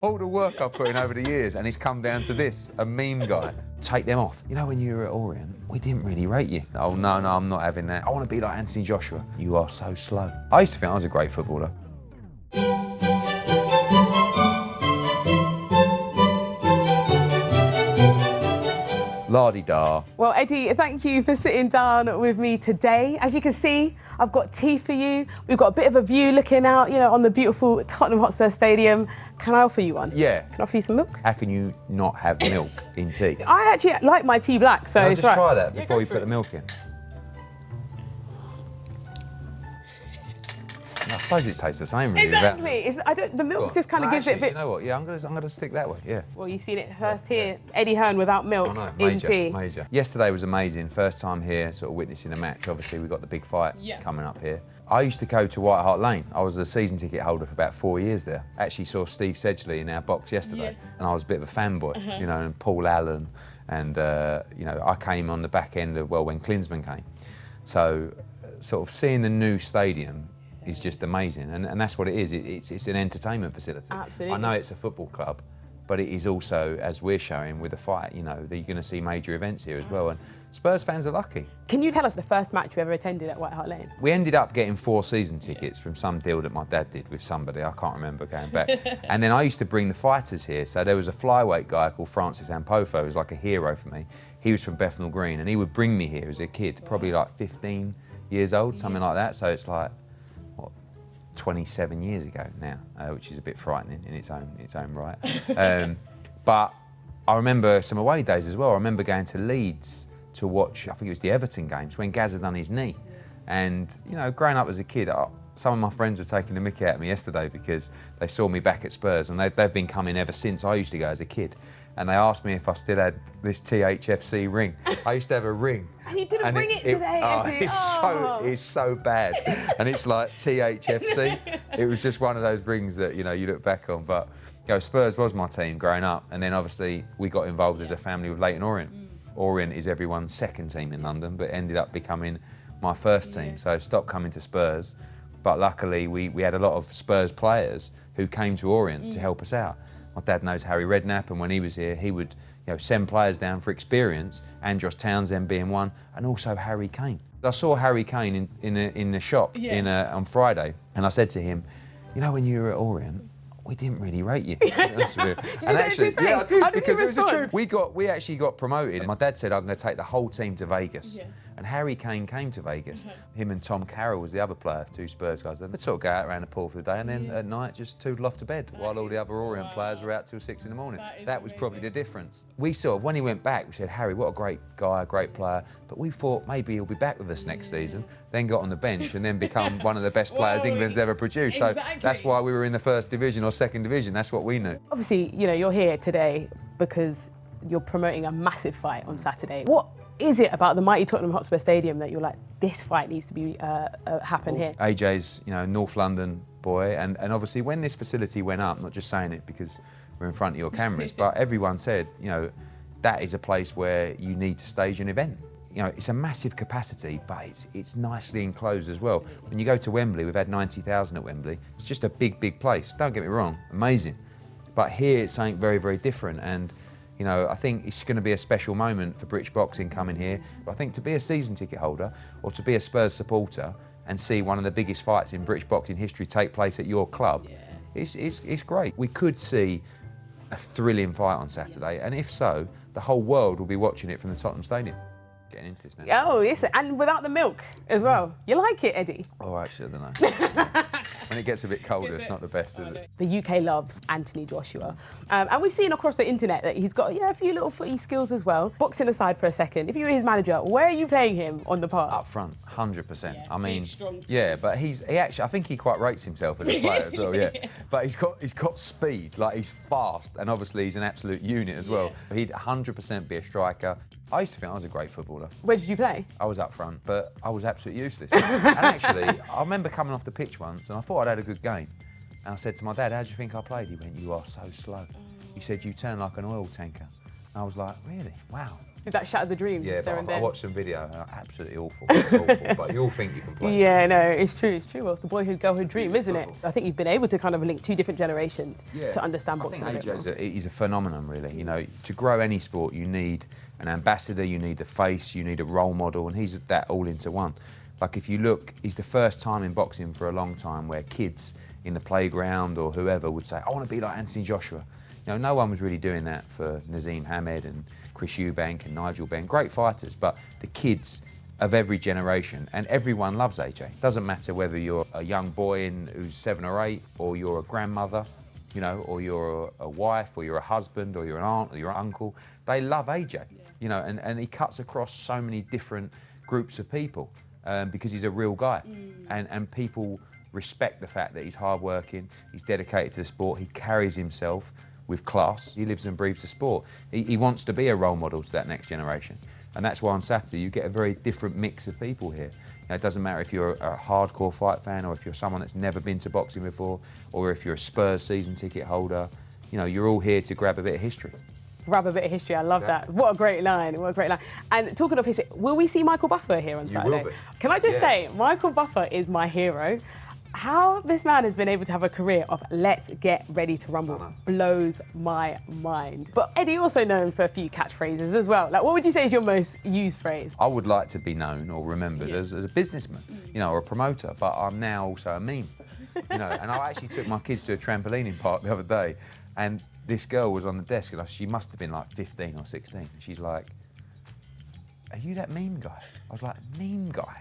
All the work I've put in over the years, and it's come down to this, a meme guy. Take them off. You know, when you were at Orient, we didn't really rate you. Oh, no, I'm not having that. I want to be like Anthony Joshua. You are so slow. I used to think I was a great footballer. La-di-da. Well, Eddie, thank you for sitting down with me today. As you can see, I've got tea for you. We've got a bit of a view looking out, on the beautiful Tottenham Hotspur Stadium. Can I offer you one? Yeah. Can I offer you some milk? How can you not have milk in tea? I actually like my tea black, so Can I it's just right. try that before you put the milk in? I suppose it tastes the same, really. Exactly. The milk just kind of gives it a bit. You know what? Yeah, I'm gonna stick that way. Yeah. Well, you've seen it first here. Eddie Hearn without milk in tea. Major. Yesterday was amazing. First time here, sort of witnessing a match. Obviously, we've got the big fight coming up here. I used to go to White Hart Lane. I was a season ticket holder for about 4 years there. Actually saw Steve Sedgley in our box yesterday, and I was a bit of a fanboy, and Paul Allen, and I came on the back end of when Klinsmann came. So, sort of seeing the new stadium is just amazing, and that's what it is. It's an entertainment facility. Absolutely. I know it's a football club, but it is also, as we're showing with the fight, that you're going to see major events here as well. And Spurs fans are lucky. Can you tell us the first match you ever attended at White Hart Lane? We ended up getting 4 season tickets from some deal that my dad did with somebody. I can't remember going back. And then I used to bring the fighters here. So there was a flyweight guy called Francis Ampofo, who was like a hero for me. He was from Bethnal Green, and he would bring me here as a kid, probably like 15 years old, something like that. So it's like 27 years ago now, which is a bit frightening in its own right. But I remember some away days as well. I remember going to Leeds to watch, I think it was the Everton games, when Gaz had done his knee. And, growing up as a kid, some of my friends were taking the mickey out of me yesterday because they saw me back at Spurs, and they've been coming ever since I used to go as a kid. And they asked me if I still had this THFC ring. I used to have a ring. And you didn't bring it today, Eddie. It's so bad. And it's like THFC. It was just one of those rings that, you look back on. But, Spurs was my team growing up. And then obviously we got involved as a family with Leyton Orient. Orient is everyone's second team in London, but ended up becoming my first team. So I stopped coming to Spurs. But luckily we had a lot of Spurs players who came to Orient to help us out. My dad knows Harry Redknapp, and when he was here, he would send players down for experience, Andros Townsend being one, and also Harry Kane. I saw Harry Kane in the shop on Friday, and I said to him, when you were at Orient, we didn't really rate you. And actually, I did, because it was the truth. We actually got promoted, and my dad said, I'm going to take the whole team to Vegas. Yeah. And Harry Kane came to Vegas. Him and Tom Carroll was the other player, 2 Spurs guys. They'd sort of go out around the pool for the day, and then at night just toodle off to bed while all the other Orient players were out till 6 in the morning. That was probably the difference. We when he went back, we said, Harry, what a great guy, a great player. But we thought maybe he'll be back with us next season. Then got on the bench and then become one of the best players England's ever produced. So that's why we were in the first division or second division. That's what we knew. Obviously, you're here today because you're promoting a massive fight on Saturday. What is it about the mighty Tottenham Hotspur Stadium that you're like, this fight needs to be happen here? AJ's, North London boy, and obviously when this facility went up, not just saying it because we're in front of your cameras, but everyone said, that is a place where you need to stage an event. It's a massive capacity, but it's nicely enclosed as well. When you go to Wembley, we've had 90,000 at Wembley. It's just a big place. Don't get me wrong, amazing. But here it's something very, very different. And I think it's going to be a special moment for British boxing coming here. But I think to be a season ticket holder or to be a Spurs supporter and see one of the biggest fights in British boxing history take place at your club, it's great. We could see a thrilling fight on Saturday, and if so, the whole world will be watching it from the Tottenham Stadium. Getting into this now. Oh, yes, and without the milk as well. You like it, Eddie? Oh, actually, I don't know. When it gets a bit colder, it's not the best, is it? The UK loves Anthony Joshua. And we've seen across the internet that he's got a few little footy skills as well. Boxing aside for a second, if you were his manager, where are you playing him on the park? Up front, 100%. Yeah, I mean, but he actually, I think he quite rates himself as a player as well, yeah. But he's got speed, like he's fast, and obviously he's an absolute unit as well. He'd 100% be a striker. I used to think I was a great footballer. Where did you play? I was up front, but I was absolutely useless. And actually, I remember coming off the pitch once, and I thought I'd had a good game. And I said to my dad, how do you think I played? He went, you are so slow. He said, you turn like an oil tanker. And I was like, really? Wow. Did that shatter the dreams? Yeah, there but and I then? watched some video and absolutely awful, awful. But you all think you can play. Yeah, no, it's true, it's true. Well, it's the boyhood, girlhood dream, isn't it? I think you've been able to kind of link two different generations to understand boxing a bit more. He's a phenomenon, really. You know, to grow any sport, you need an ambassador, you need a face, you need a role model, and he's that all into one. Like if you look, he's the first time in boxing for a long time where kids in the playground or whoever would say, I want to be like Anthony Joshua. You know, no one was really doing that for Nazim Hamed and Chris Eubank and Nigel Benn, great fighters, but the kids of every generation, and everyone loves AJ. Doesn't matter whether you're a young boy who's 7 or 8, or you're a grandmother, you know, or you're a wife, or you're a husband, or you're an aunt, or you're an uncle. They love AJ, you know, and he cuts across so many different groups of people because he's a real guy, and people respect the fact that he's hardworking, he's dedicated to the sport, he carries himself with class, he lives and breathes the sport. He wants to be a role model to that next generation. And that's why on Saturday you get a very different mix of people here. You know, it doesn't matter if you're a hardcore fight fan or if you're someone that's never been to boxing before, or if you're a Spurs season ticket holder. You know, you're all here to grab a bit of history. Grab a bit of history, I love that. What a great line, what a great line. And talking of history, will we see Michael Buffer here on Saturday? You will be. Can I just say, Michael Buffer is my hero. How this man has been able to have a career of let's get ready to rumble blows my mind. But Eddie also known for a few catchphrases as well. Like, what would you say is your most used phrase? I would like to be known or remembered as a businessman, you know, or a promoter, but I'm now also a meme, you know. And I actually took my kids to a trampolining park the other day, and this girl was on the desk, and she must have been like 15 or 16. And she's like, "Are you that meme guy?" I was like, "Meme guy?"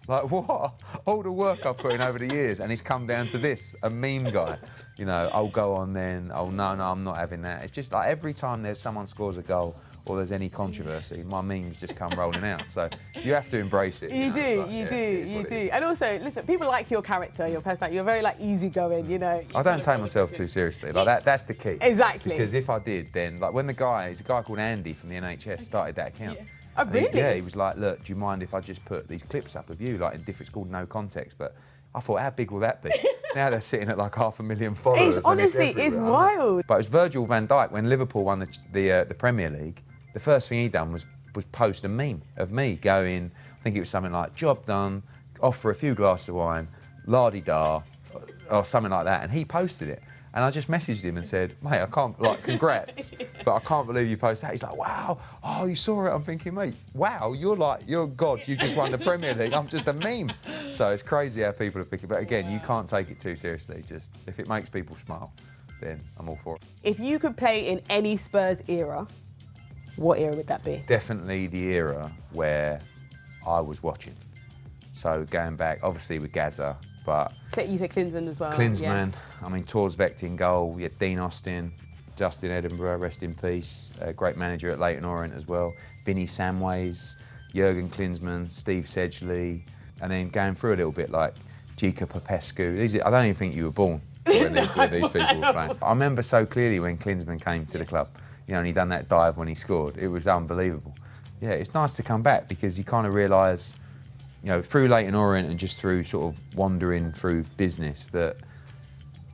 Like, what? All the work I've put in over the years, and it's come down to this, a meme guy. You know, I'll go on then, oh no, I'm not having that. It's just like every time someone scores a goal or there's any controversy, my memes just come rolling out. So you have to embrace it. You do. And also, listen, people like your character, your personality. You're very like easygoing, you know. I don't take myself too seriously. Like that's the key. Exactly. Because if I did, then like when there's a guy called Andy from the NHS started that account. Yeah. Oh, really? He was like, look, do you mind if I just put these clips up of you, like in different, it's called No Context, but I thought, how big will that be? Now they're sitting at like 500,000 followers. It's honestly, it's wild. But it was Virgil van Dijk, when Liverpool won the Premier League, the first thing he done was post a meme of me going, I think it was something like, job done, off for a few glasses of wine, la-di-da, or something like that, and he posted it. And I just messaged him and said, mate, I can't, like, congrats, but I can't believe you posted that. He's like, wow, oh, you saw it. I'm thinking, mate, wow, you're God, you just won the Premier League. I'm just a meme. So it's crazy how people are picking, but again, you can't take it too seriously. Just, if it makes people smile, then I'm all for it. If you could play in any Spurs era, what era would that be? Definitely the era where I was watching. So going back, obviously with Gaza, but... So you said Klinsmann as well. Klinsmann, yeah. I mean, Torsvect in goal, we had Dean Austin, Justin Edinburgh, rest in peace, a great manager at Leyton Orient as well, Vinnie Samways, Jurgen Klinsmann, Steve Sedgley, and then going through a little bit like Gica Popescu. I don't even think you were born when these people were playing. I remember so clearly when Klinsmann came to the club, you know, and he done that dive when he scored. It was unbelievable. Yeah, it's nice to come back because you kind of realise, you know, through Leyton Orient and just through sort of wandering through business that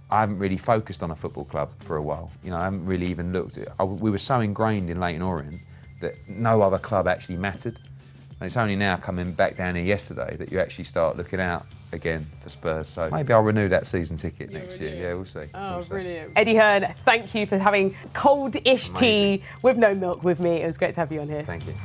I haven't really focused on a football club for a while. You know, I haven't really even looked at it. We were so ingrained in Leyton Orient that no other club actually mattered. And it's only now coming back down here yesterday that you actually start looking out again for Spurs. So maybe I'll renew that season ticket next year. Yeah, we'll see. Oh, brilliant. Eddie Hearn, thank you for having cold-ish tea with no milk with me. It was great to have you on here. Thank you.